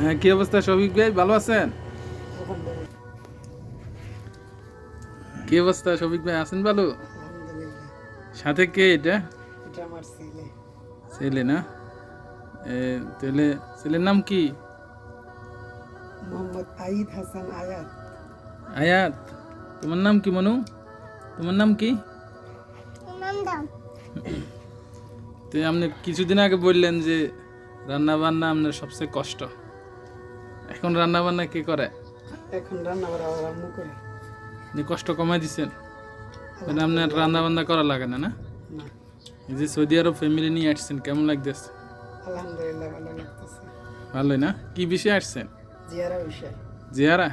হ্যাঁ, কি অবস্থা শফিক ভাই, ভালো আছেন? কি অবস্থা শফিক ভাই, আছেন ভালো? আলহামদুলিল্লাহ। সাথে কে এটা? এটা আমার ছেলে ছেলে না? তাহলে ছেলের নাম কি? মোহাম্মদ আইদ হাসান আয়াত। আয়াত। তোমার নাম কি মনু? তোমার নাম কি? তো আপনি কিছুদিন আগে বললেন যে রান্না বান্না আপনার সবচেয়ে কষ্ট। এখন রান্না বান্না কে করে? এখন রান্না করা আমার আম্মু করে। আপনি কষ্ট কমাই দিচ্ছেন, মানে আপনার রান্না বান্না করা লাগে না? না, না, এই যে সৌদি আরব ফ্যামিলি নিয়ে আসছেন, কেমন লাগতেছে? আলহামদুলিল্লাহ ভালো লাগতেছে। ভালোই না? কি বিষয়ে আসছেন? জিয়ারা বিষয়। জিয়ারা?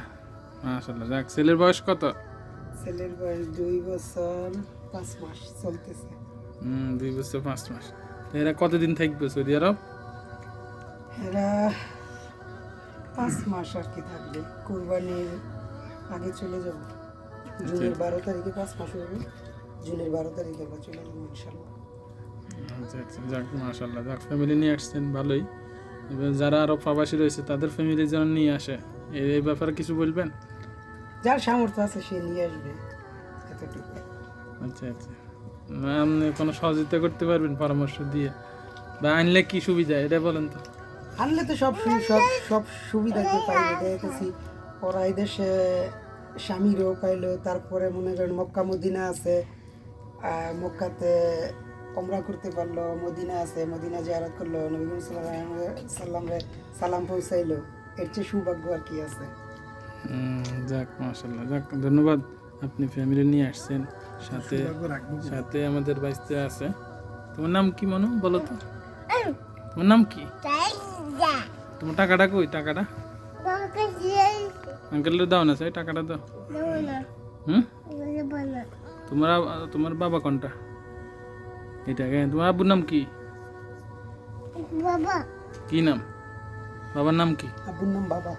মাশাআল্লাহ। যাক, ছেলের বয়স কত? ছেলের বয়স 2 বছর 5 মাস চলতেছে। 2 বছর 5 মাস। তো এরা কতদিন থাকবে সৌদি আরব? এরা 5 মাস আর কি থাকবে। কুরবানির আগে চলে যাব। জুনের 12 তারিখে 5 মাস হবে। জুনের 12 তারিখে আমরা চলে যাবো ইনশাল্লাহ। আচ্ছা আচ্ছা, যাক মাশাআল্লাহ। যাক, ফ্যামিলি নিয়ে আসছেন ভালোই। এবার যারা আরব প্রবাসী রয়েছে তাদের ফ্যামিলি যেন নিয়ে আসে, এই ব্যাপারে কিছু বলবেন? যার সামর্থ্য আছে সে নিয়ে আসবে, এতটুকু। আচ্ছা আচ্ছা, না আপনি কোনো সহযোগিতা করতে পারবেন পরামর্শ দিয়ে, বা আনলে কি সুবিধা এটা বলেন তো? আনলে তো সব সুবিধা কেউ পাইবে। দেখেছি ওরা এই দেশে স্বামীরও পাইলো, তারপরে মনে করেন মক্কা মদিনা আছে, মক্কাতে ওমরা করতে পারলো, মদিনা আছে, মদিনা জিয়ারত করলো, নবী করিম সাল্লাল্লাহু আলাইহি সালাম পৌঁছাইলো। এর চেয়ে সৌভাগ্য আর কি আছে? যাক মাশাআল্লাহ, যাক ধন্যবাদ। আপনি ফ্যামিলি নিয়ে আসছেন, সাথে সাথে আমাদের বাইসতে আছে। তোমার নাম কি মনু, বলো তো? তোমার নাম কি? তোমার টাকাটা কই? টাকাটা আঙ্কেলের দাও না, চাই টাকাটা দাও। তোমার তোমার বাবা কোনটা? এটা কেন? তোমার আব্বুর নাম কি? বাবা কি নাম? বাবার নাম কি? আব্বুর নাম বাবা।